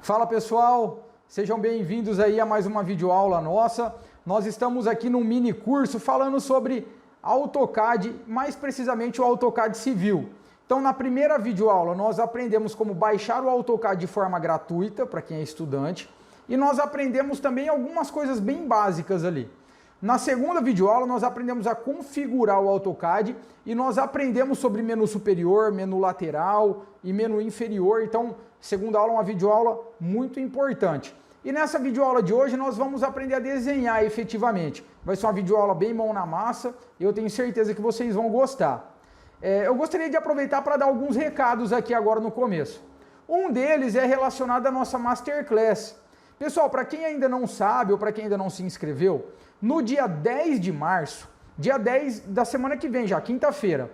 Fala pessoal, sejam bem-vindos aí a mais uma videoaula nossa. Nós estamos aqui num mini curso falando sobre AutoCAD, mais precisamente o AutoCAD Civil. Então na primeira videoaula nós aprendemos como baixar o AutoCAD de forma gratuita para quem é estudante e nós aprendemos também algumas coisas bem básicas ali. Na segunda videoaula nós aprendemos a configurar o AutoCAD e nós aprendemos sobre menu superior, menu lateral e menu inferior. Então, segunda aula é uma videoaula muito importante. E nessa videoaula de hoje nós vamos aprender a desenhar efetivamente. Vai ser uma videoaula bem mão na massa e eu tenho certeza que vocês vão gostar. Eu gostaria de aproveitar para dar alguns recados aqui agora no começo. Um deles é relacionado à nossa Masterclass. Pessoal, para quem ainda não sabe ou para quem ainda não se inscreveu, no dia 10 de março, dia 10 da semana que vem já, quinta-feira,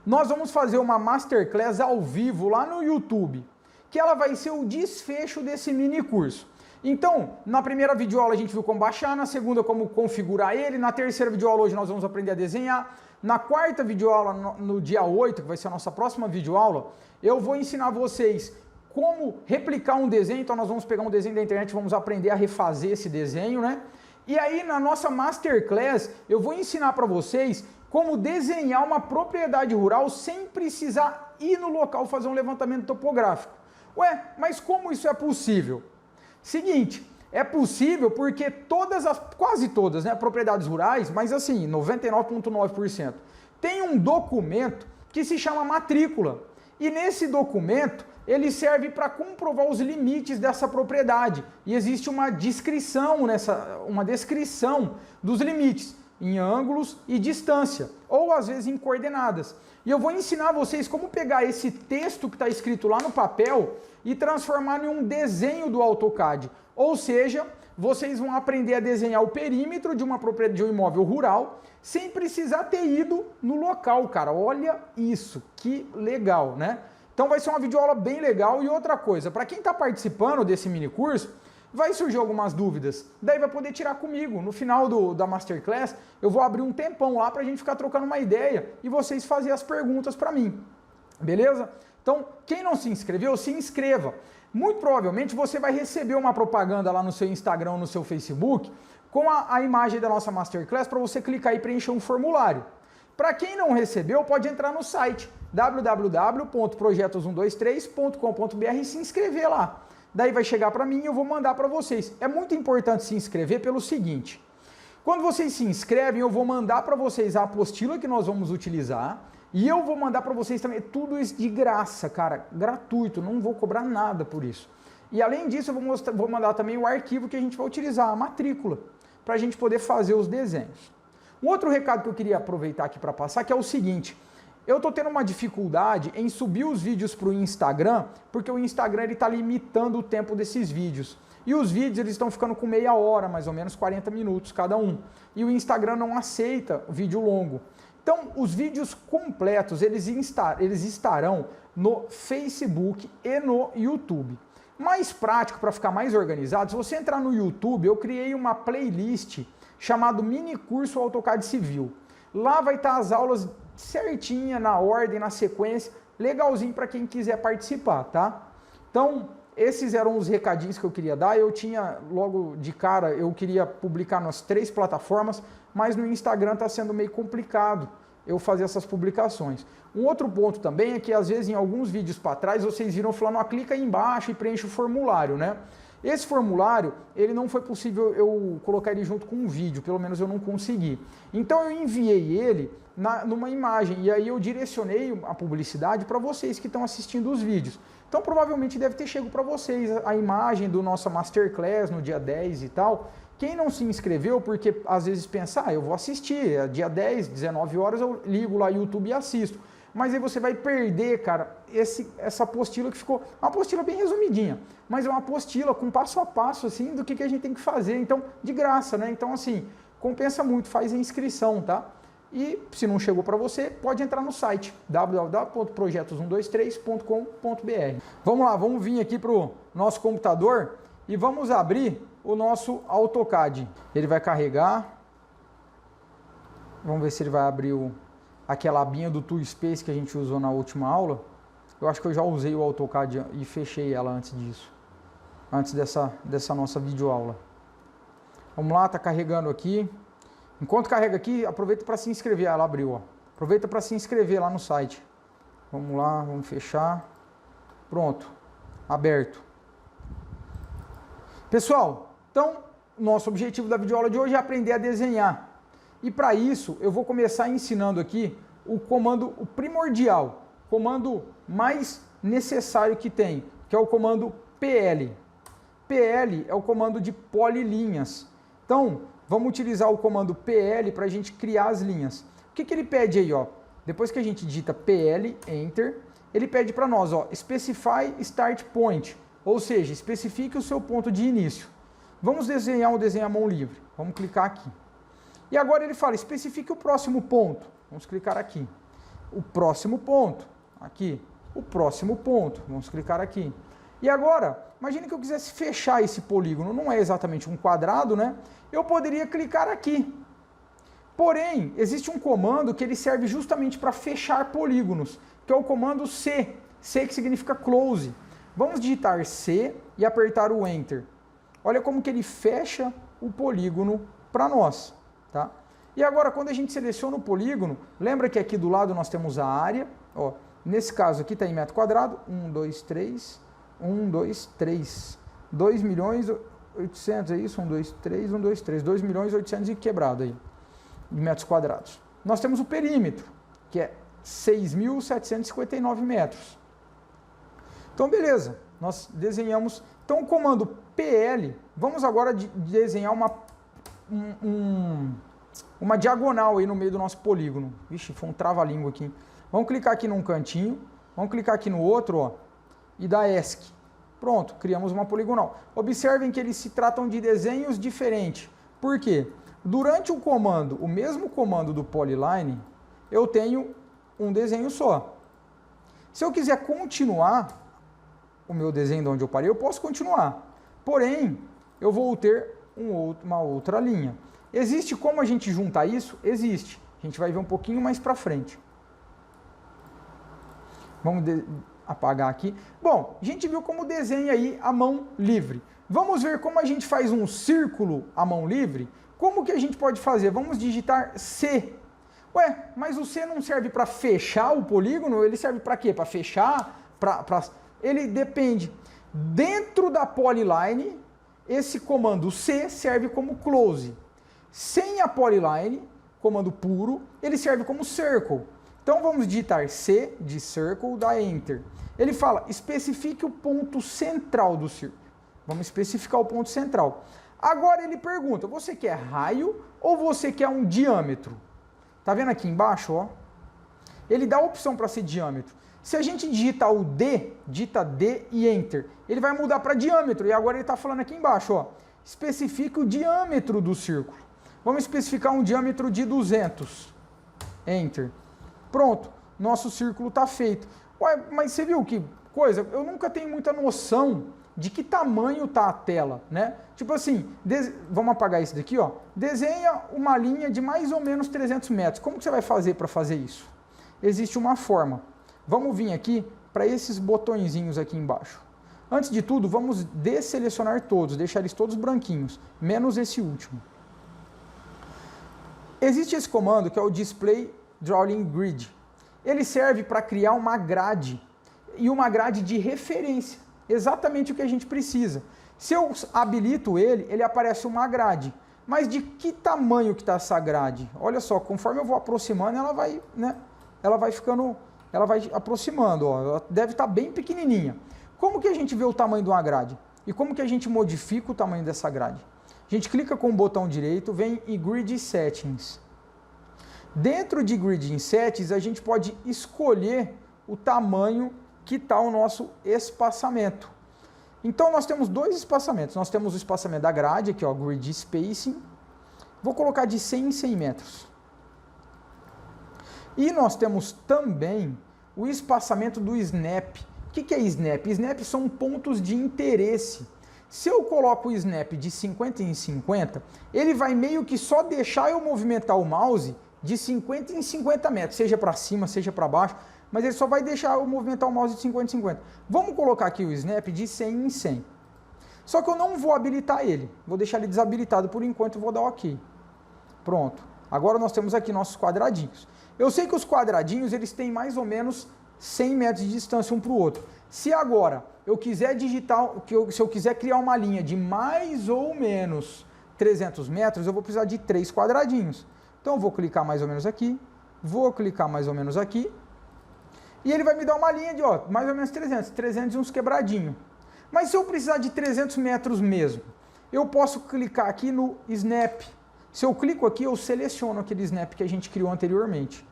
nós vamos fazer uma Masterclass ao vivo lá no YouTube, que ela vai ser o desfecho desse mini curso. Então, na primeira videoaula a gente viu como baixar, na segunda como configurar ele, na terceira videoaula hoje nós vamos aprender a desenhar, na quarta videoaula, no dia 8, que vai ser a nossa próxima videoaula, eu vou ensinar vocês como replicar um desenho. Então nós vamos pegar um desenho da internet, vamos aprender a refazer esse desenho, né? E aí na nossa Masterclass eu vou ensinar para vocês como desenhar uma propriedade rural sem precisar ir no local fazer um levantamento topográfico. Ué, mas como isso é possível? Seguinte, é possível porque quase todas, né, propriedades rurais, mas assim, 99,9%, tem um documento que se chama matrícula. E nesse documento, ele serve para comprovar os limites dessa propriedade. E existe uma descrição dos limites, em ângulos e distância, ou às vezes em coordenadas. E eu vou ensinar vocês como pegar esse texto que está escrito lá no papel e transformar em um desenho do AutoCAD. Ou seja, vocês vão aprender a desenhar o perímetro de uma propriedade, de um imóvel rural, sem precisar ter ido no local, cara. Olha isso, que legal, né? Então vai ser uma videoaula bem legal. E outra coisa, para quem está participando desse mini curso, vai surgir algumas dúvidas, daí vai poder tirar comigo. No final da Masterclass, eu vou abrir um tempão lá para a gente ficar trocando uma ideia e vocês fazerem as perguntas para mim, beleza? Então, quem não se inscreveu, se inscreva. Muito provavelmente você vai receber uma propaganda lá no seu Instagram, no seu Facebook, com a imagem da nossa Masterclass para você clicar e preencher um formulário. Para quem não recebeu, pode entrar no site www.projetos123.com.br e se inscrever lá. Daí vai chegar para mim e eu vou mandar para vocês. É muito importante se inscrever pelo seguinte: quando vocês se inscrevem, eu vou mandar para vocês a apostila que nós vamos utilizar e eu vou mandar para vocês também tudo isso de graça, cara, gratuito, não vou cobrar nada por isso. E além disso, eu vou mandar também o arquivo que a gente vai utilizar, a matrícula, para a gente poder fazer os desenhos. Um outro recado que eu queria aproveitar aqui para passar, que é o seguinte: eu estou tendo uma dificuldade em subir os vídeos para o Instagram, porque o Instagram está limitando o tempo desses vídeos. E os vídeos eles estão ficando com meia hora, mais ou menos 40 minutos cada um. E o Instagram não aceita vídeo longo. Então, os vídeos completos, eles estarão no Facebook e no YouTube. Mais prático, para ficar mais organizado, se você entrar no YouTube, eu criei uma playlist chamada Mini Curso AutoCAD Civil. Lá vai estar as aulas certinha, na ordem, na sequência, legalzinho para quem quiser participar, tá? Então, esses eram os recadinhos que eu queria dar. Eu tinha, logo de cara, eu queria publicar nas 3 plataformas, mas no Instagram está sendo meio complicado eu fazer essas publicações. Um outro ponto também é que, às vezes, em alguns vídeos para trás, vocês viram falando, clica aí embaixo e preenche o formulário, né? Esse formulário, ele não foi possível eu colocar ele junto com um vídeo, pelo menos eu não consegui. Então eu enviei ele numa imagem e aí eu direcionei a publicidade para vocês que estão assistindo os vídeos. Então provavelmente deve ter chegado para vocês a imagem do nosso Masterclass no dia 10 e tal. Quem não se inscreveu, porque às vezes pensa, eu vou assistir, dia 10, 19 horas eu ligo lá no YouTube e assisto. Mas aí você vai perder, cara, essa apostila que ficou, uma apostila bem resumidinha, mas é uma apostila com passo a passo, assim, do que a gente tem que fazer, então, de graça, né? Então, assim, compensa muito, faz a inscrição, tá? E, se não chegou para você, pode entrar no site, www.projetos123.com.br. Vamos lá, vamos vir aqui para o nosso computador e vamos abrir o nosso AutoCAD. Ele vai carregar, vamos ver se ele vai abrir aquela abinha do Tool Space que a gente usou na última aula. Eu acho que eu já usei o AutoCAD e fechei ela antes disso. antes dessa nossa videoaula. Vamos lá, tá carregando aqui. Enquanto carrega aqui, aproveita para se inscrever. Ela abriu, ó. Aproveita para se inscrever lá no site. Vamos lá, vamos fechar. Pronto, aberto. Pessoal, então, nosso objetivo da videoaula de hoje é aprender a desenhar. E para isso, eu vou começar ensinando aqui o comando primordial, comando mais necessário que tem, que é o comando PL. PL é o comando de polilinhas. Então, vamos utilizar o comando PL para a gente criar as linhas. O que ele pede aí, ó? Depois que a gente digita PL, Enter, ele pede para nós, ó, Specify Start Point, ou seja, especifique o seu ponto de início. Vamos desenhar um desenho à mão livre. Vamos clicar aqui. E agora ele fala, especifique o próximo ponto. Vamos clicar aqui. O próximo ponto, aqui. O próximo ponto, vamos clicar aqui. E agora, imagine que eu quisesse fechar esse polígono, não é exatamente um quadrado, né? Eu poderia clicar aqui. Porém, existe um comando que ele serve justamente para fechar polígonos, que é o comando C. C que significa close. Vamos digitar C e apertar o Enter. Olha como que ele fecha o polígono para nós, tá? E agora, quando a gente seleciona o polígono, lembra que aqui do lado nós temos a área, ó, nesse caso aqui está em metro quadrado, 1, 2, 3, 1, 2, 3, 2 milhões 800, é isso? 1, 2, 3, 1, 2, 3, 2 milhões 800 e quebrado aí, de metros quadrados. Nós temos o perímetro, que é 6.759 metros. Então, beleza, nós desenhamos. Então, o comando PL, vamos agora desenhar uma diagonal aí no meio do nosso polígono. Vixe, foi um trava-língua aqui. Vamos clicar aqui num cantinho, vamos clicar aqui no outro, ó, e dar ESC. Pronto, criamos uma poligonal. Observem que eles se tratam de desenhos diferentes. Por quê? Durante o comando, o mesmo comando do Polyline, eu tenho um desenho só. Se eu quiser continuar o meu desenho de onde eu parei, eu posso continuar. Porém, eu vou ter uma outra linha. Existe como a gente juntar isso? Existe. A gente vai ver um pouquinho mais para frente. Vamos apagar aqui. Bom, a gente viu como desenha aí a mão livre. Vamos ver como a gente faz um círculo à mão livre? Como que a gente pode fazer? Vamos digitar C. Ué, mas o C não serve para fechar o polígono? Ele serve para quê? Para fechar? Ele depende. Dentro da Polyline, esse comando C serve como close. Sem a Polyline, comando puro, ele serve como circle. Então vamos digitar C de circle, dá Enter. Ele fala, especifique o ponto central do círculo. Vamos especificar o ponto central. Agora ele pergunta, você quer raio ou você quer um diâmetro? Tá vendo aqui embaixo, ó? Ele dá a opção para ser diâmetro. Se a gente digitar o D, digita D e Enter, ele vai mudar para diâmetro. E agora ele está falando aqui embaixo, ó, especifique o diâmetro do círculo. Vamos especificar um diâmetro de 200. Enter. Pronto, nosso círculo está feito. Ué, mas você viu que coisa? Eu nunca tenho muita noção de que tamanho está a tela, né? Tipo assim, vamos apagar isso daqui, ó. Desenha uma linha de mais ou menos 300 metros. Como que você vai fazer para fazer isso? Existe uma forma. Vamos vir aqui para esses botõezinhos aqui embaixo. Antes de tudo, vamos desselecionar todos, deixar eles todos branquinhos, menos esse último. Existe esse comando que é o Display Drawing Grid. Ele serve para criar uma grade, e uma grade de referência, exatamente o que a gente precisa. Se eu habilito ele, ele aparece uma grade. Mas de que tamanho que está essa grade? Olha só, conforme eu vou aproximando, ela vai, né? Ela vai ficando, ela vai aproximando, ó. Ela deve estar bem pequenininha. Como que a gente vê o tamanho de uma grade? E como que a gente modifica o tamanho dessa grade? A gente clica com o botão direito, vem em Grid Settings. Dentro de Grid Settings, a gente pode escolher o tamanho que está o nosso espaçamento. Então, nós temos dois espaçamentos. Nós temos o espaçamento da grade, aqui, ó, Grid Spacing. Vou colocar de 100 em 100 metros. E nós temos também o espaçamento do Snap. O que é Snap? Snap são pontos de interesse. Se eu coloco o Snap de 50 em 50, ele vai meio que só deixar eu movimentar o mouse de 50 em 50 metros, seja para cima, seja para baixo, mas ele só vai deixar eu movimentar o mouse de 50 em 50. Vamos colocar aqui o Snap de 100 em 100. Só que eu não vou habilitar ele. Vou deixar ele desabilitado por enquanto e vou dar OK. Pronto. Agora nós temos aqui nossos quadradinhos. Eu sei que os quadradinhos, eles têm mais ou menos 100 metros de distância um para o outro. Se agora eu quiser digitar, se eu quiser criar uma linha de mais ou menos 300 metros, eu vou precisar de 3 quadradinhos. Então eu vou clicar mais ou menos aqui, vou clicar mais ou menos aqui, e ele vai me dar uma linha de, ó, mais ou menos 300 e uns quebradinho. Mas se eu precisar de 300 metros mesmo, eu posso clicar aqui no Snap. Se eu clico aqui, eu seleciono aquele Snap que a gente criou anteriormente.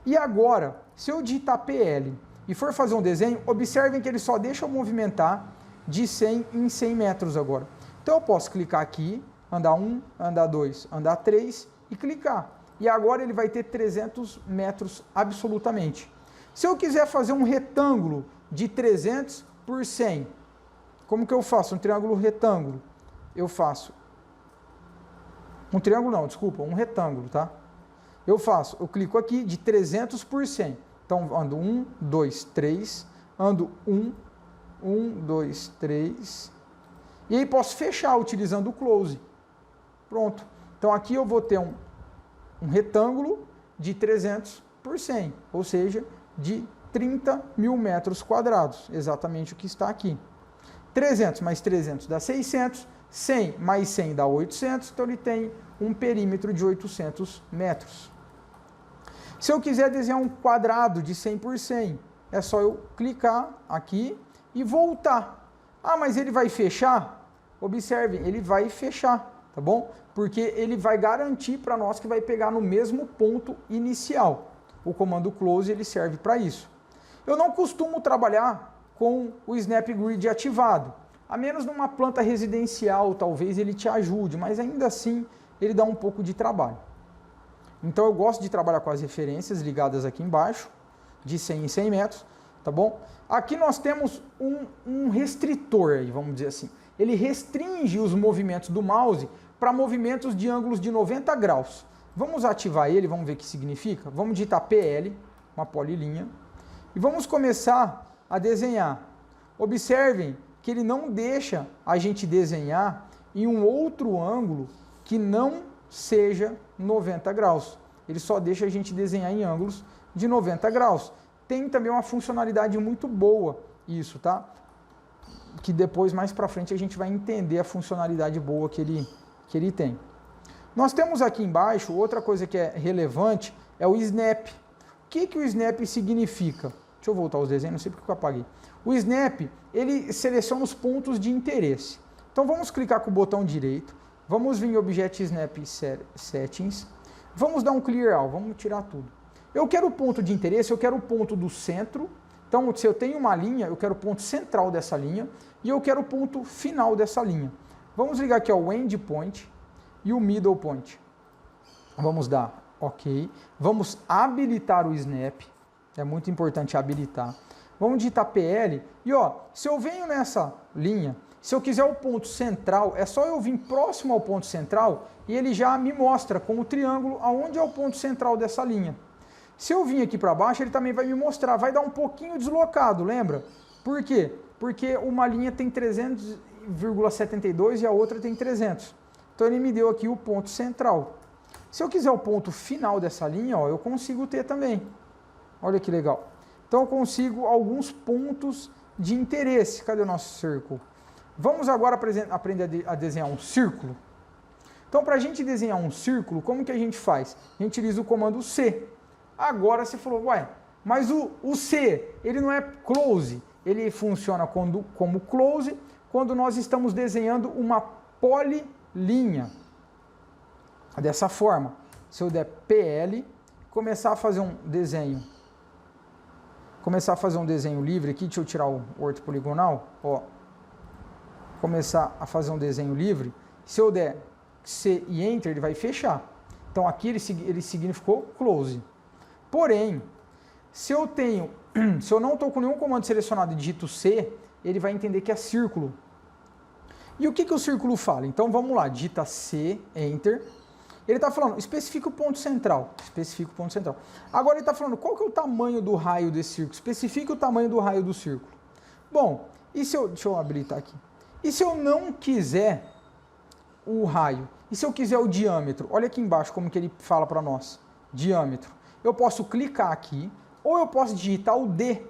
E agora, se eu digitar PL e for fazer um desenho, observem que ele só deixa eu movimentar de 100 em 100 metros agora. Então eu posso clicar aqui, andar 1, andar 2, andar 3 e clicar. E agora ele vai ter 300 metros absolutamente. Se eu quiser fazer um retângulo de 300 por 100, como que eu faço? Um triângulo retângulo. Eu faço um triângulo não, desculpa, um retângulo, tá? Eu clico aqui de 300 por 100. Então, ando 1, 2, 3, ando 1, 2, 3. E aí posso fechar utilizando o close. Pronto. Então, aqui eu vou ter um retângulo de 300 por 100, ou seja, de 30 mil metros quadrados, exatamente o que está aqui. 300 mais 300 dá 600, 100 mais 100 dá 800, então ele tem um perímetro de 800 metros. Se eu quiser desenhar um quadrado de 100 por 100, é só eu clicar aqui e voltar. Ah, mas ele vai fechar? Observe, ele vai fechar, tá bom? Porque ele vai garantir para nós que vai pegar no mesmo ponto inicial. O comando close ele serve para isso. Eu não costumo trabalhar com o Snap Grid ativado, a menos numa planta residencial, talvez ele te ajude, mas ainda assim ele dá um pouco de trabalho. Então eu gosto de trabalhar com as referências ligadas aqui embaixo, de 100 em 100 metros, tá bom? Aqui nós temos um restritor, aí, vamos dizer assim. Ele restringe os movimentos do mouse para movimentos de ângulos de 90 graus. Vamos ativar ele, vamos ver o que significa. Vamos digitar PL, uma polilinha, e vamos começar a desenhar. Observem que ele não deixa a gente desenhar em um outro ângulo que não seja 90 graus. Ele só deixa a gente desenhar em ângulos de 90 graus. Tem também uma funcionalidade muito boa isso, tá? Que depois, mais para frente, a gente vai entender a funcionalidade boa que ele tem. Nós temos aqui embaixo, outra coisa que é relevante, é o Snap. O que o Snap significa? Deixa eu voltar aos desenhos, não sei porque eu apaguei. O Snap, ele seleciona os pontos de interesse. Então vamos clicar com o botão direito, vamos vir em Object Snap Settings, vamos dar um Clear All, vamos tirar tudo. Eu quero o ponto de interesse, eu quero o ponto do centro. Então, se eu tenho uma linha, eu quero o ponto central dessa linha e eu quero o ponto final dessa linha. Vamos ligar aqui ao End Point e o Middle Point. Vamos dar OK. Vamos habilitar o Snap. É muito importante habilitar. Vamos digitar PL. E ó, se eu venho nessa linha, se eu quiser o ponto central, é só eu vir próximo ao ponto central e ele já me mostra com o triângulo aonde é o ponto central dessa linha. Se eu vir aqui para baixo, ele também vai me mostrar. Vai dar um pouquinho deslocado, lembra? Por quê? Porque uma linha tem 300,72 e a outra tem 300. Então ele me deu aqui o ponto central. Se eu quiser o ponto final dessa linha, ó, eu consigo ter também. Olha que legal. Então eu consigo alguns pontos de interesse. Cadê o nosso círculo? Vamos agora aprender a desenhar um círculo. Então para a gente desenhar um círculo, como que a gente faz? A gente utiliza o comando C. Agora você falou, ué, mas o C, ele não é close. Ele funciona como close quando nós estamos desenhando uma polilinha. Dessa forma, se eu der PL, começar a fazer um desenho livre aqui, deixa eu tirar o orto poligonal, ó. Começar a fazer um desenho livre, se eu der C e Enter, ele vai fechar. Então aqui ele significou close. Porém, se eu não estou com nenhum comando selecionado e digito C, ele vai entender que é círculo. E o que o círculo fala? Então vamos lá, digita C, Enter. Ele está falando, especifica o ponto central. Especifica o ponto central. Agora ele está falando, qual que é o tamanho do raio desse círculo? Especifica o tamanho do raio do círculo. Bom, e se eu... Deixa eu habilitar aqui. E se eu não quiser o raio? E se eu quiser o diâmetro? Olha aqui embaixo como que ele fala para nós. Diâmetro. Eu posso clicar aqui, ou eu posso digitar o D,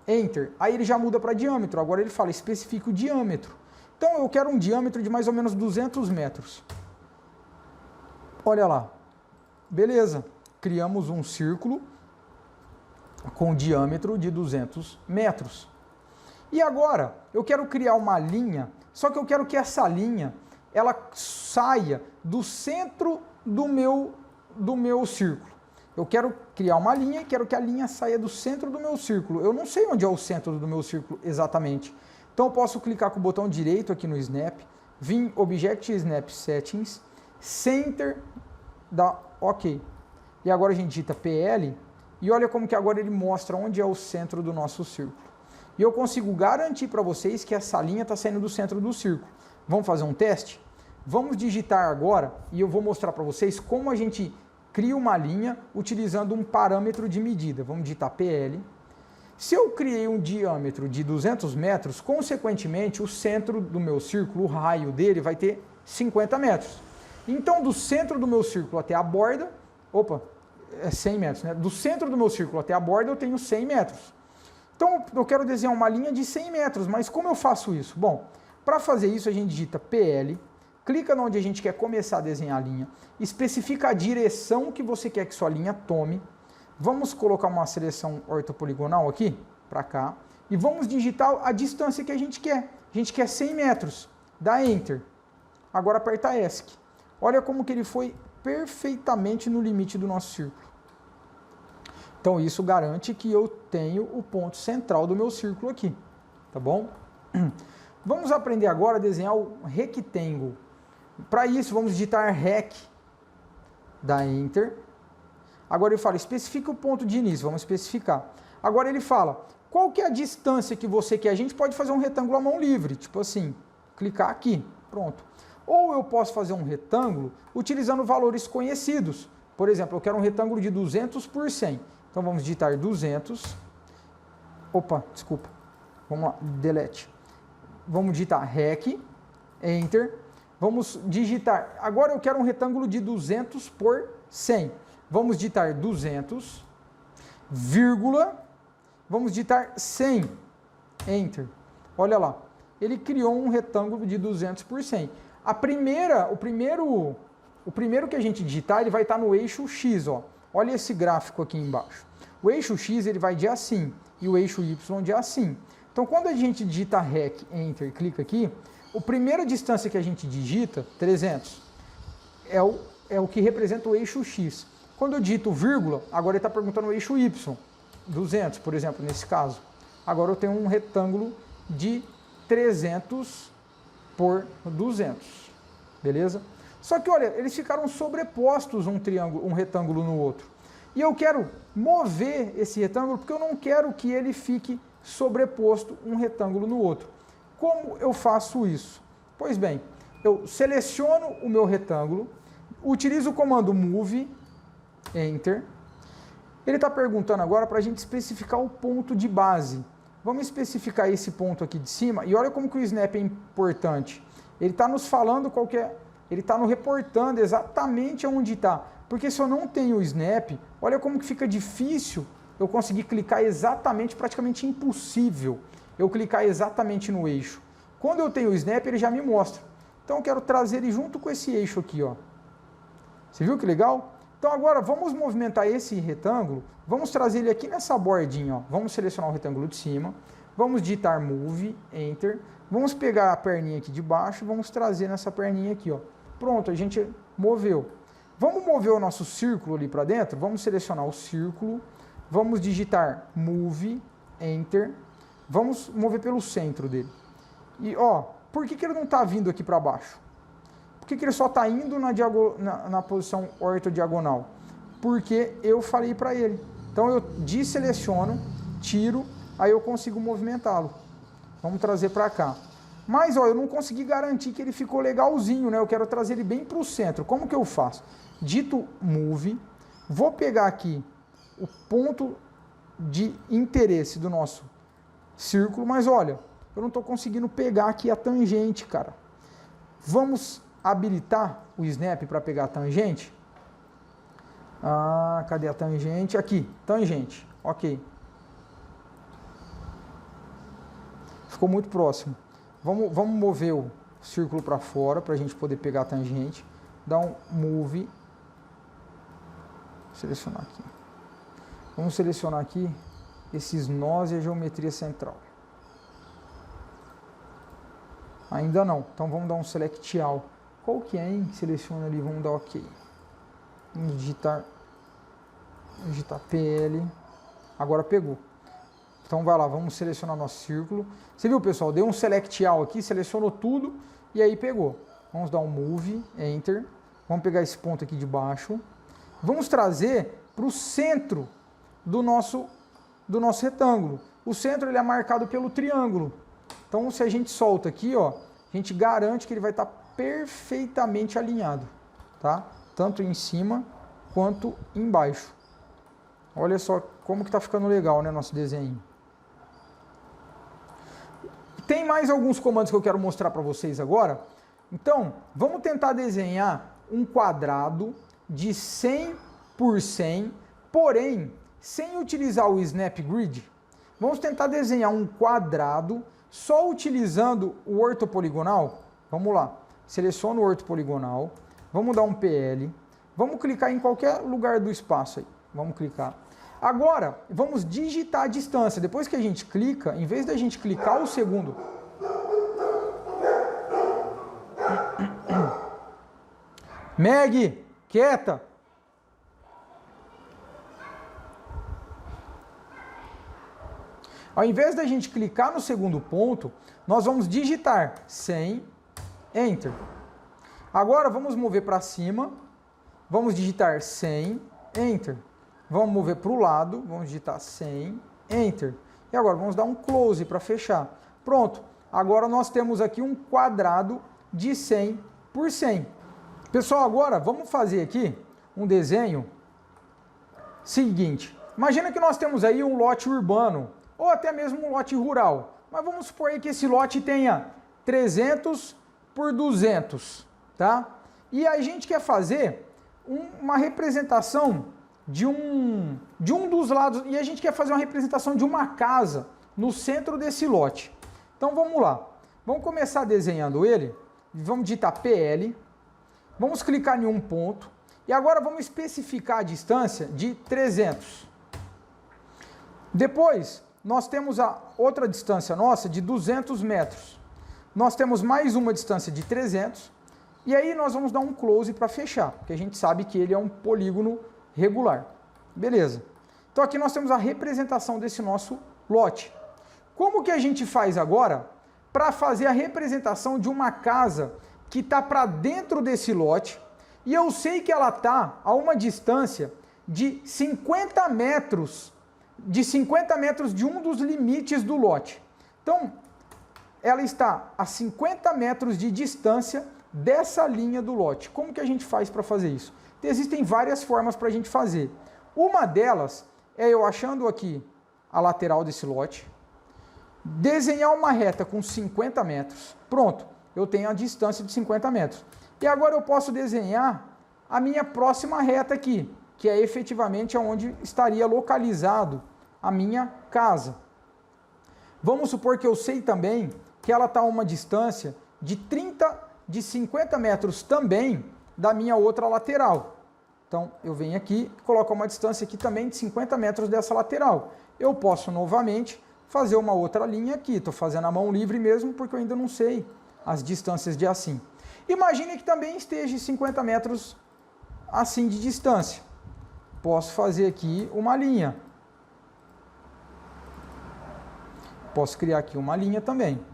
Enter. Aí ele já muda para diâmetro. Agora ele fala, especifica o diâmetro. Então eu quero um diâmetro de mais ou menos 200 metros. Olha lá. Beleza. Criamos um círculo com diâmetro de 200 metros. E agora, eu quero criar uma linha, só que eu quero que essa linha, ela saia do centro do meu círculo. Eu quero criar uma linha e quero que a linha saia do centro do meu círculo. Eu não sei onde é o centro do meu círculo exatamente. Então eu posso clicar com o botão direito aqui no Snap, vir Object Snap Settings, Center, dá OK. E agora a gente digita PL e olha como que agora ele mostra onde é o centro do nosso círculo. E eu consigo garantir para vocês que essa linha está saindo do centro do círculo. Vamos fazer um teste? Vamos digitar agora e eu vou mostrar para vocês como a gente cria uma linha utilizando um parâmetro de medida. Vamos digitar PL. Se eu criei um diâmetro de 200 metros, consequentemente o centro do meu círculo, o raio dele vai ter 50 metros. Então do centro do meu círculo até a borda, é 100 metros, né? Do centro do meu círculo até a borda eu tenho 100 metros. Então eu quero desenhar uma linha de 100 metros, mas como eu faço isso? Bom, para fazer isso a gente digita PL, clica onde a gente quer começar a desenhar a linha, especifica a direção que você quer que sua linha tome. Vamos colocar uma seleção ortopoligonal aqui, para cá, e vamos digitar a distância que a gente quer. A gente quer 100 metros, dá Enter. Agora aperta ESC. Olha como que ele foi perfeitamente no limite do nosso círculo. Então isso garante que eu tenho o ponto central do meu círculo aqui, tá bom? Vamos aprender agora a desenhar o rectângulo. Para isso vamos digitar REC, dá Enter. Agora ele fala, especifica o ponto de início, vamos especificar. Agora ele fala, qual que é a distância que você quer? A gente pode fazer um retângulo à mão livre, tipo assim, clicar aqui, pronto. Ou eu posso fazer um retângulo utilizando valores conhecidos. Por exemplo, eu quero um retângulo de 200 por 100. Então vamos digitar 200. Vamos lá, delete. Vamos digitar REC, Enter. Vamos digitar, agora eu quero um retângulo de 200 por 100. Vamos digitar 200, vírgula, vamos digitar 100, Enter. Olha lá, ele criou um retângulo de 200 por 100. O primeiro que a gente digitar, ele vai estar no eixo X, ó. Olha esse gráfico aqui embaixo. O eixo X ele vai de assim e o eixo Y de assim. Então quando a gente digita REC, Enter e clica aqui, a primeira distância que a gente digita, 300, é o que representa o eixo X. Quando eu digito vírgula, agora ele está perguntando o eixo Y, 200, por exemplo, nesse caso. Agora eu tenho um retângulo de 300 por 200, beleza? Só que olha, eles ficaram sobrepostos um retângulo no outro. E eu quero mover esse retângulo porque eu não quero que ele fique sobreposto um retângulo no outro. Como eu faço isso? Pois bem, eu seleciono o meu retângulo, utilizo o comando Move, Enter. Ele está perguntando agora para a gente especificar o ponto de base. Vamos especificar esse ponto aqui de cima e olha como que o Snap é importante. Ele está nos falando qual que é, ele está nos reportando exatamente onde está. Porque se eu não tenho o Snap, olha como que fica difícil eu conseguir clicar exatamente, praticamente impossível eu clicar exatamente no eixo. Quando eu tenho o Snap, ele já me mostra. Então eu quero trazer ele junto com esse eixo aqui, ó. Você viu que legal? Então agora vamos movimentar esse retângulo, vamos trazer ele aqui nessa bordinha, ó. Vamos selecionar o retângulo de cima, vamos digitar Move, Enter, vamos pegar a perninha aqui de baixo, vamos trazer nessa perninha aqui, ó. Pronto, a gente moveu. Vamos mover o nosso círculo ali para dentro? Vamos selecionar o círculo, vamos digitar Move, Enter, vamos mover pelo centro dele. E ó, por que ele não está vindo aqui para baixo? Por que ele só está indo na posição ortodiagonal? Porque eu falei para ele. Então eu desseleciono, tiro, aí eu consigo movimentá-lo. Vamos trazer para cá. Mas ó, eu não consegui garantir que ele ficou legalzinho, né? Eu quero trazer ele bem para o centro. Como que eu faço? Dito Move, vou pegar aqui o ponto de interesse do nosso círculo, mas olha, eu não estou conseguindo pegar aqui a tangente, cara. Vamos habilitar o Snap para pegar a tangente? Ah, cadê a tangente? Aqui, tangente, ok. Ficou muito próximo. Vamos mover o círculo para fora para a gente poder pegar a tangente. Dá um move. Selecionar aqui. Vamos selecionar aqui esses nós e a geometria central. Ainda não. Então vamos dar um select all. Qual que é, hein? Seleciona ali, vamos dar ok. Vamos digitar PL. Agora pegou. Então vai lá, vamos selecionar nosso círculo. Você viu, pessoal? Deu um select all aqui, selecionou tudo e aí pegou. Vamos dar um move, enter. Vamos pegar esse ponto aqui de baixo. Vamos trazer para o centro do nosso retângulo. O centro ele é marcado pelo triângulo. Então se a gente solta aqui, ó, a gente garante que ele vai estar perfeitamente alinhado, tá? Tanto em cima quanto embaixo. Olha só como que tá ficando legal, né, nosso desenho. Tem mais alguns comandos que eu quero mostrar para vocês agora. Então, vamos tentar desenhar um quadrado de 100 por 100, porém, sem utilizar o Snap Grid. Vamos tentar desenhar um quadrado só utilizando o ortopoligonal. Vamos lá, seleciona o ortopoligonal, vamos dar um PL, vamos clicar em qualquer lugar do espaço aí, vamos clicar. Agora, vamos digitar a distância. Depois que a gente clica, em vez da gente clicar o segundo... Meg, quieta! Ao invés da gente clicar no segundo ponto, nós vamos digitar 100, Enter. Agora vamos mover para cima, vamos digitar 100, Enter. Vamos mover para o lado, vamos digitar 100, Enter. E agora vamos dar um close para fechar. Pronto, agora nós temos aqui um quadrado de 100 por 100. Pessoal, agora vamos fazer aqui um desenho seguinte. Imagina que nós temos aí um lote urbano, ou até mesmo um lote rural. Mas vamos supor aí que esse lote tenha 300 por 200, tá? E a gente quer fazer uma representação de um dos lados, e a gente quer fazer uma representação de uma casa no centro desse lote. Então vamos lá, vamos começar desenhando ele, vamos digitar PL, vamos clicar em um ponto, e agora vamos especificar a distância de 300. Depois, nós temos a outra distância nossa de 200 metros. Nós temos mais uma distância de 300, e aí nós vamos dar um close para fechar, porque a gente sabe que ele é um polígono regular. Beleza. Então aqui nós temos a representação desse nosso lote. Como que a gente faz agora para fazer a representação de uma casa que está para dentro desse lote e eu sei que ela está a uma distância de 50 metros de um dos limites do lote. Então, ela está a 50 metros de distância dessa linha do lote. Como que a gente faz para fazer isso? Existem várias formas para a gente fazer. Uma delas é eu achando aqui a lateral desse lote, desenhar uma reta com 50 metros. Pronto, eu tenho a distância de 50 metros. E agora eu posso desenhar a minha próxima reta aqui, que é efetivamente onde estaria localizado a minha casa. Vamos supor que eu sei também que ela está a uma distância de 50 metros também da minha outra lateral. Então, eu venho aqui e coloco uma distância aqui também de 50 metros dessa lateral. Eu posso novamente fazer uma outra linha aqui. Estou fazendo a mão livre mesmo porque eu ainda não sei as distâncias de assim. Imagine que também esteja 50 metros assim de distância. Posso fazer aqui uma linha. Posso criar aqui uma linha também.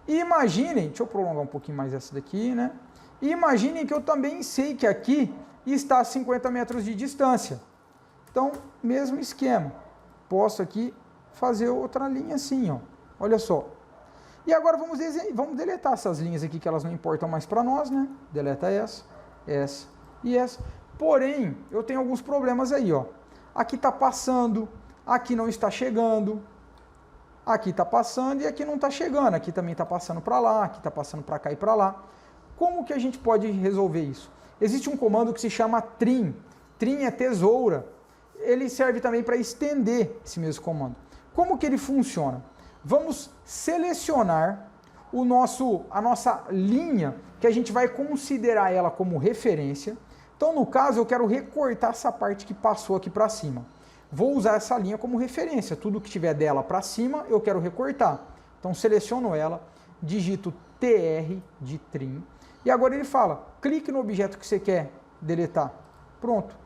E imaginem, deixa eu prolongar um pouquinho mais essa daqui, né? E imaginem que eu também sei que aqui está a 50 metros de distância. Então, mesmo esquema. Posso aqui fazer outra linha assim, ó. Olha só. E agora vamos deletar essas linhas aqui que elas não importam mais para nós, né? Deleta essa e essa. Porém, eu tenho alguns problemas aí, ó. Aqui está passando, aqui não está chegando. Aqui está passando e aqui não está chegando. Aqui também está passando para lá, aqui está passando para cá e para lá. Como que a gente pode resolver isso? Existe um comando que se chama trim. Trim é tesoura. Ele serve também para estender esse mesmo comando. Como que ele funciona? Vamos selecionar a nossa linha, que a gente vai considerar ela como referência. Então, no caso, eu quero recortar essa parte que passou aqui para cima. Vou usar essa linha como referência. Tudo que tiver dela para cima, eu quero recortar. Então, seleciono ela, digito TR de trim. E agora ele fala, clique no objeto que você quer deletar. Pronto.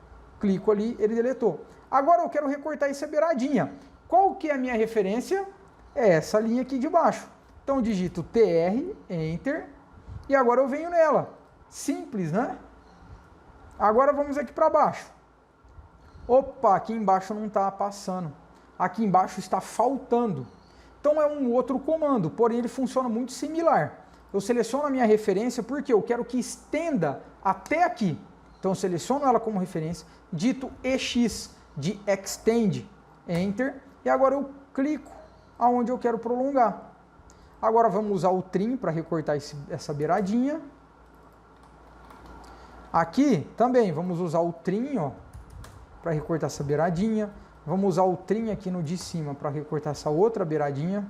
Clico ali, ele deletou. Agora eu quero recortar essa beiradinha. Qual que é a minha referência? É essa linha aqui de baixo. Então, digito TR, Enter. E agora eu venho nela. Simples, né? Agora vamos aqui para baixo. Opa, aqui embaixo não está passando. Aqui embaixo está faltando. Então é um outro comando, porém ele funciona muito similar. Eu seleciono a minha referência porque eu quero que estenda até aqui. Então eu seleciono ela como referência, dito EX de Extend, Enter, e agora eu clico aonde eu quero prolongar. Agora vamos usar o trim para recortar essa beiradinha. Aqui também vamos usar o trim, ó, para recortar essa beiradinha. Vamos usar o trim aqui no de cima para recortar essa outra beiradinha.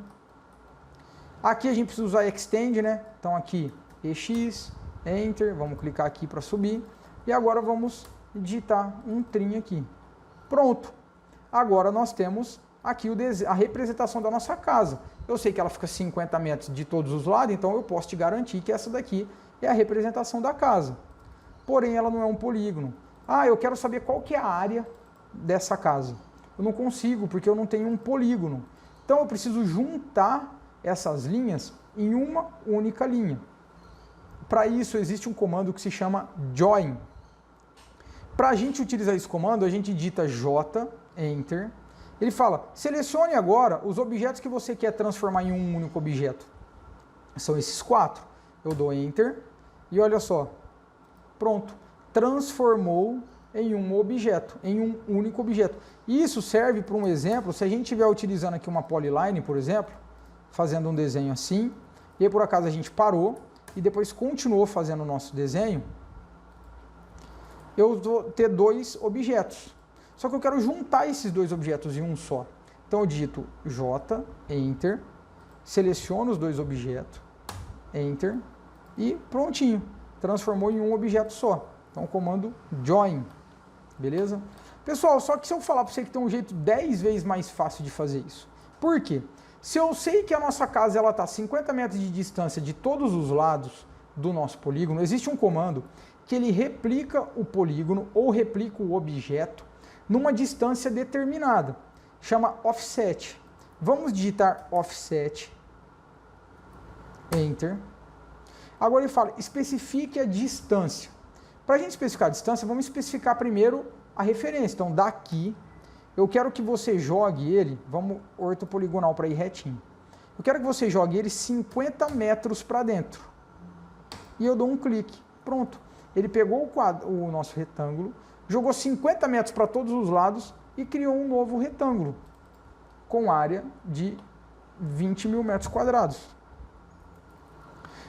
Aqui a gente precisa usar Extend, né? Então aqui, EX, Enter, vamos clicar aqui para subir. E agora vamos digitar um trim aqui. Pronto. Agora nós temos aqui a representação da nossa casa. Eu sei que ela fica 50 metros de todos os lados, então eu posso te garantir que essa daqui é a representação da casa. Porém, ela não é um polígono. Ah, eu quero saber qual que é a área dessa casa. Eu não consigo, porque eu não tenho um polígono. Então, eu preciso juntar essas linhas em uma única linha. Para isso, existe um comando que se chama Join. Para a gente utilizar esse comando, a gente digita J, Enter. Ele fala, selecione agora os objetos que você quer transformar em um único objeto. São esses 4. Eu dou Enter e olha só. Pronto, transformou em um objeto, em um único objeto. Isso serve para um exemplo, se a gente estiver utilizando aqui uma polyline, por exemplo, fazendo um desenho assim, e aí por acaso a gente parou e depois continuou fazendo o nosso desenho, eu vou ter 2 objetos. Só que eu quero juntar esses 2 objetos em um só. Então eu digito J, Enter, seleciono os 2 objetos, Enter, e prontinho. Transformou em um objeto só. Então, o comando Join. Beleza? Pessoal, só que se eu falar para você que tem um jeito 10 vezes mais fácil de fazer isso. Por quê? Se eu sei que a nossa casa está a 50 metros de distância de todos os lados do nosso polígono, existe um comando que ele replica o polígono ou replica o objeto numa distância determinada. Chama Offset. Vamos digitar Offset. Enter. Agora ele fala, especifique a distância. Para a gente especificar a distância, vamos especificar primeiro a referência. Então, daqui, eu quero que você jogue ele, vamos ortopoligonal para ir retinho. Eu quero que você jogue ele 50 metros para dentro. E eu dou um clique. Pronto. Ele pegou o nosso retângulo, jogou 50 metros para todos os lados e criou um novo retângulo com área de 20 mil metros quadrados.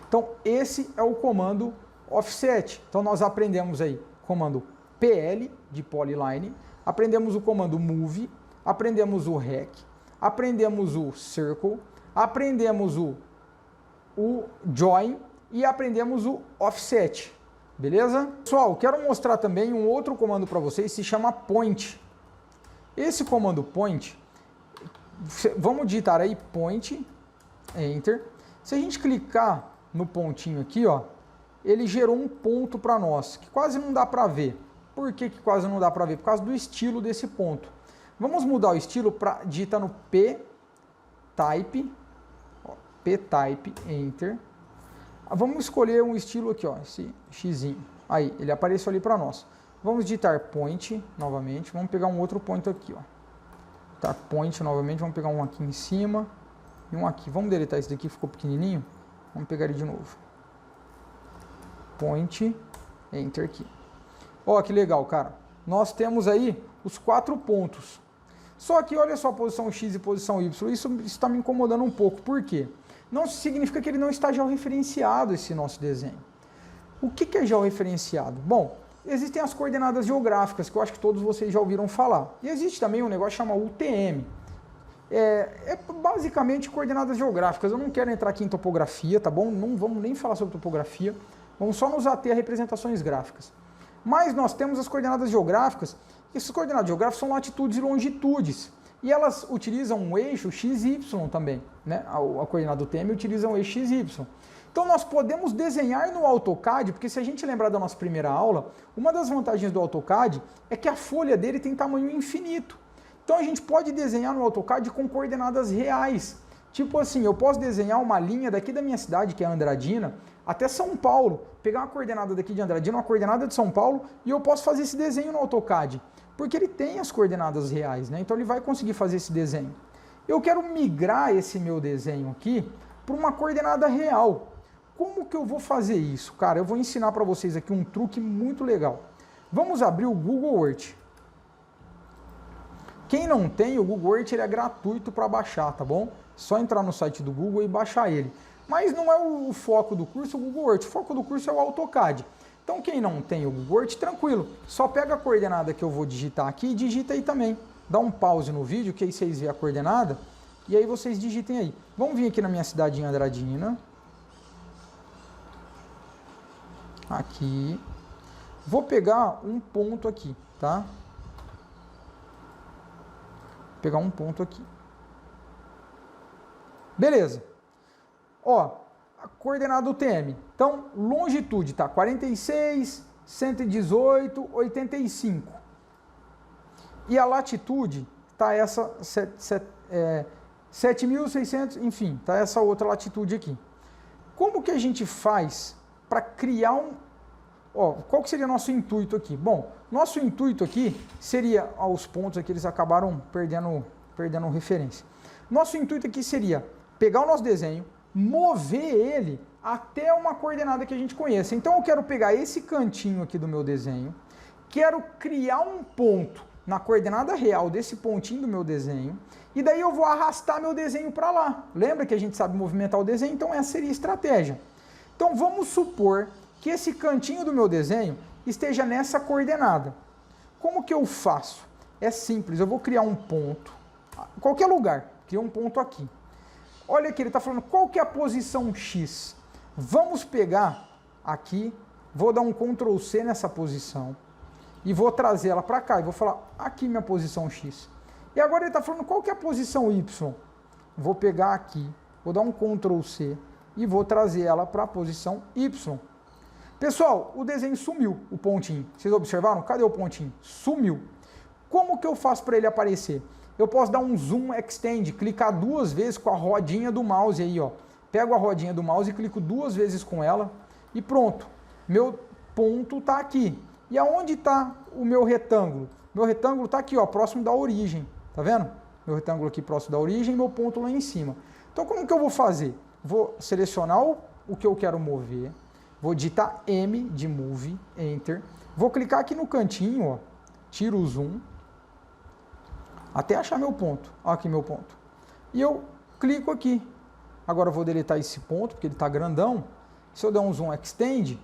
Então, esse é o comando Offset. Então, nós aprendemos aí o comando PL, de Polyline, aprendemos o comando Move, aprendemos o Rec, aprendemos o Circle, aprendemos o Join e aprendemos o Offset. Beleza? Pessoal, quero mostrar também um outro comando para vocês, se chama Point. Esse comando Point, vamos digitar aí Point, Enter. Se a gente clicar no pontinho aqui, ó, ele gerou um ponto para nós, que quase não dá para ver. Por que quase não dá para ver? Por causa do estilo desse ponto. Vamos mudar o estilo para digitar no P-Type, P-Type, Enter. Vamos escolher um estilo aqui, ó, esse xizinho. Aí, ele apareceu ali para nós. Vamos digitar Point novamente, vamos pegar um outro ponto aqui, ó. Digitar Point novamente, vamos pegar um aqui em cima e um aqui. Vamos deletar esse daqui, ficou pequenininho. Vamos pegar ele de novo. Point, Enter aqui. Ó, que legal, cara. Nós temos aí os 4 pontos. Só que olha só a posição X e posição Y, isso está me incomodando um pouco. Por quê? Não significa que ele não está georreferenciado, esse nosso desenho. O que é georreferenciado? Bom, existem as coordenadas geográficas, que eu acho que todos vocês já ouviram falar. E existe também um negócio chamado UTM. É basicamente coordenadas geográficas. Eu não quero entrar aqui em topografia, tá bom? Não vamos nem falar sobre topografia. Vamos só nos ater a representações gráficas. Mas nós temos as coordenadas geográficas. Essas coordenadas geográficas são latitudes e longitudes. E elas utilizam um eixo x e y também, né? A coordenada UTM utiliza um eixo x e y. Então nós podemos desenhar no AutoCAD, porque se a gente lembrar da nossa primeira aula, uma das vantagens do AutoCAD é que a folha dele tem tamanho infinito. Então a gente pode desenhar no AutoCAD com coordenadas reais. Tipo assim, eu posso desenhar uma linha daqui da minha cidade, que é Andradina, até São Paulo, pegar uma coordenada daqui de Andradina, uma coordenada de São Paulo, e eu posso fazer esse desenho no AutoCAD, porque ele tem as coordenadas reais, né? Então ele vai conseguir fazer esse desenho. Eu quero migrar esse meu desenho aqui para uma coordenada real. Como que eu vou fazer isso? Cara, eu vou ensinar para vocês aqui um truque muito legal. Vamos abrir o Google Earth. Quem não tem, o Google Earth ele é gratuito para baixar, tá bom? Só entrar no site do Google e baixar ele. Mas não é o foco do curso o Google Earth, o foco do curso é o AutoCAD. Então quem não tem o Google Earth, tranquilo. Só pega a coordenada que eu vou digitar aqui e digita aí também. Dá um pause no vídeo, que aí vocês veem a coordenada. E aí vocês digitem aí. Vamos vir aqui na minha cidadinha Andradina. Aqui. Vou pegar um ponto aqui, tá? Vou pegar um ponto aqui. Beleza. Ó, a coordenada UTM. Então, longitude tá 46, 118, 85. E a latitude tá essa 7.600, enfim, tá essa outra latitude aqui. Como que a gente faz para criar um... Ó, qual que seria nosso intuito aqui? Bom, nosso intuito aqui seria... Ó, os pontos aqui eles acabaram perdendo referência. Nosso intuito aqui seria pegar o nosso desenho, mover ele até uma coordenada que a gente conheça. Então eu quero pegar esse cantinho aqui do meu desenho, quero criar um ponto na coordenada real desse pontinho do meu desenho, e daí eu vou arrastar meu desenho para lá. Lembra que a gente sabe movimentar o desenho? Então essa seria a estratégia. Então vamos supor que esse cantinho do meu desenho esteja nessa coordenada. Como que eu faço? É simples, eu vou criar um ponto, qualquer lugar, cria um ponto aqui. Olha aqui, ele está falando qual que é a posição X. Vamos pegar aqui, vou dar um Ctrl C nessa posição e vou trazer ela para cá e vou falar aqui minha posição X. E agora ele está falando qual que é a posição Y. Vou pegar aqui, vou dar um Ctrl C e vou trazer ela para a posição Y. Pessoal, o desenho sumiu, o pontinho. Vocês observaram? Cadê o pontinho? Sumiu. Como que eu faço para ele aparecer? Eu posso dar um zoom extend, clicar 2 vezes com a rodinha do mouse aí, ó. Pego a rodinha do mouse e clico 2 vezes com ela e pronto. Meu ponto está aqui. E aonde está o meu retângulo? Meu retângulo está aqui, ó, próximo da origem. Tá vendo? Meu retângulo aqui próximo da origem e meu ponto lá em cima. Então como que eu vou fazer? Vou selecionar o que eu quero mover. Vou digitar M de Move, Enter. Vou clicar aqui no cantinho, ó. Tiro o zoom. Até achar meu ponto. Olha aqui meu ponto. E eu clico aqui. Agora eu vou deletar esse ponto, porque ele está grandão. Se eu der um zoom extend,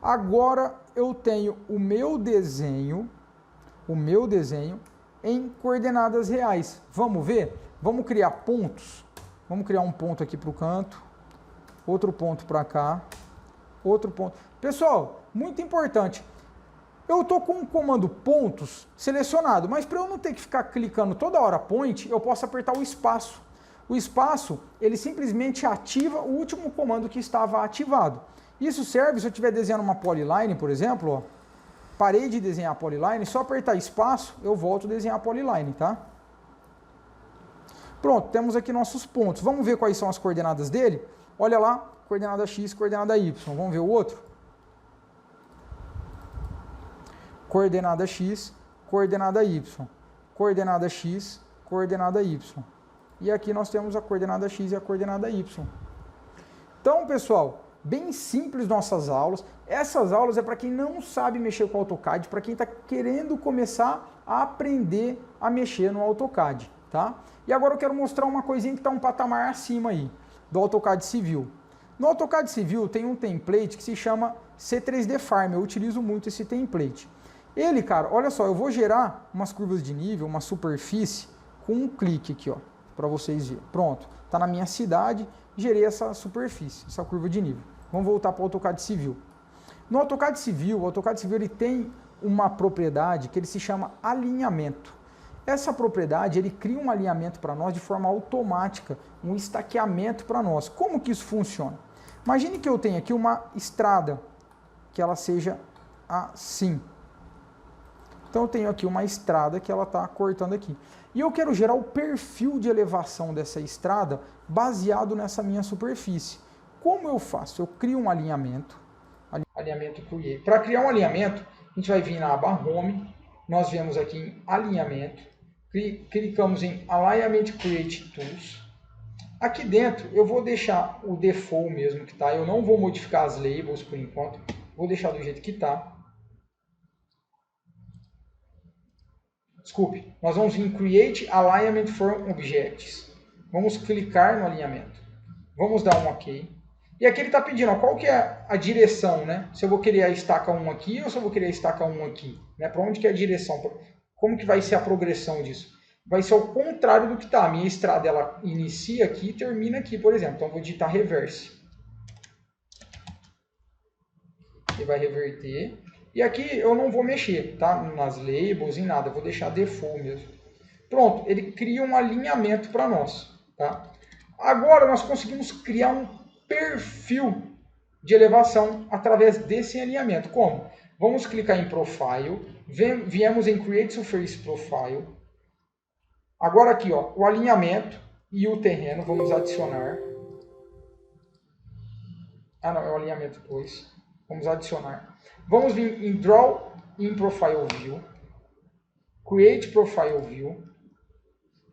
agora eu tenho o meu desenho em coordenadas reais. Vamos ver? Vamos criar pontos. Vamos criar um ponto aqui para o canto. Outro ponto para cá. Outro ponto. Pessoal, muito importante. Eu estou com o comando pontos selecionado, mas para eu não ter que ficar clicando toda hora point, eu posso apertar o espaço. O espaço, ele simplesmente ativa o último comando que estava ativado. Isso serve se eu estiver desenhando uma polyline, por exemplo, ó. Parei de desenhar a polyline, só apertar espaço, eu volto a desenhar a polyline, tá? Pronto, temos aqui nossos pontos. Vamos ver quais são as coordenadas dele? Olha lá, coordenada X, coordenada Y. Vamos ver o outro? Coordenada X, coordenada Y. Coordenada X, coordenada Y. E aqui nós temos a coordenada X e a coordenada Y. Então, pessoal, bem simples nossas aulas. Essas aulas é para quem não sabe mexer com o AutoCAD, para quem está querendo começar a aprender a mexer no AutoCAD, tá? E agora eu quero mostrar uma coisinha que está um patamar acima aí, do AutoCAD Civil. No AutoCAD Civil tem um template que se chama C3D Farm, eu utilizo muito esse template. Ele, cara, olha só, eu vou gerar umas curvas de nível, uma superfície, com um clique aqui, ó, para vocês verem. Pronto, tá na minha cidade, gerei essa superfície, essa curva de nível. Vamos voltar para o AutoCAD Civil. No AutoCAD Civil, o AutoCAD Civil ele tem uma propriedade que ele se chama alinhamento. Essa propriedade, ele cria um alinhamento para nós de forma automática, um estaqueamento para nós. Como que isso funciona? Imagine que eu tenho aqui uma estrada, que ela seja assim. Então eu tenho aqui uma estrada que ela está cortando aqui. E eu quero gerar o perfil de elevação dessa estrada baseado nessa minha superfície. Como eu faço? Eu crio um alinhamento. Alinhamento Create. Para criar um alinhamento, a gente vai vir na aba Home, nós viemos aqui em Alinhamento, clicamos em Alignment Create Tools. Aqui dentro eu vou deixar o default mesmo que está, eu não vou modificar as labels por enquanto, vou deixar do jeito que está. Desculpe, nós vamos em Create Alignment from Objects. Vamos clicar no alinhamento. Vamos dar um OK. E aqui ele está pedindo, ó, qual que é a direção, né? Se eu vou querer a estaca 1 aqui ou se eu vou querer a estaca 1 aqui. Né? Para onde que é a direção? Como que vai ser a progressão disso? Vai ser ao contrário do que está. A minha estrada ela inicia aqui e termina aqui, por exemplo. Então eu vou digitar reverse. Ele vai reverter. E aqui eu não vou mexer, tá? Nas labels, em nada. Eu vou deixar default mesmo. Pronto, ele cria um alinhamento para nós, tá? Agora nós conseguimos criar um perfil de elevação através desse alinhamento. Como? Vamos clicar em Profile, viemos em Create Surface Profile. Agora aqui, ó, o alinhamento e o terreno, vamos adicionar. Ah, não, é o alinhamento 2. Vamos adicionar. Vamos vir em Draw in Profile View, Create Profile View.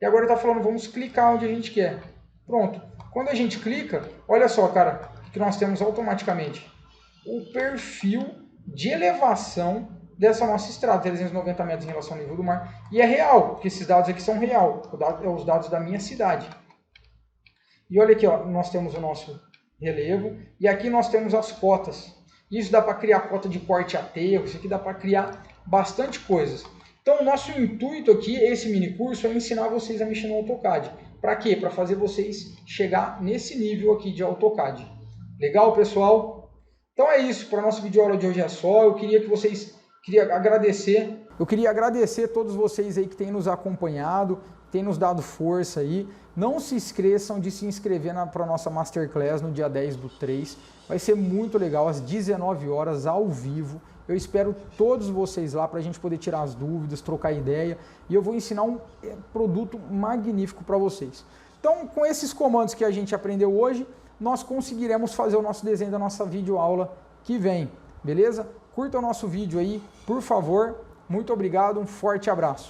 E agora está falando, vamos clicar onde a gente quer. Pronto. Quando a gente clica, olha só, cara, que nós temos automaticamente o perfil de elevação dessa nossa estrada, 390 metros em relação ao nível do mar. E é real, porque esses dados aqui são real, os dados da minha cidade. E olha aqui, ó, nós temos o nosso relevo, e aqui nós temos as cotas. Isso dá para criar cota de corte a aterro, isso aqui dá para criar bastante coisas. Então o nosso intuito aqui, esse mini curso, é ensinar vocês a mexer no AutoCAD. Para quê? Para fazer vocês chegar nesse nível aqui de AutoCAD. Legal, pessoal? Então é isso, para a nossa videoaula de hoje é só. Eu queria agradecer todos vocês aí que têm nos acompanhado, têm nos dado força aí. Não se esqueçam de se inscrever para a nossa Masterclass no dia 10/3. Vai ser muito legal, às 19 horas, ao vivo. Eu espero todos vocês lá para a gente poder tirar as dúvidas, trocar ideia. E eu vou ensinar um produto magnífico para vocês. Então, com esses comandos que a gente aprendeu hoje, nós conseguiremos fazer o nosso desenho da nossa videoaula que vem. Beleza? Curta o nosso vídeo aí, por favor. Muito obrigado, um forte abraço.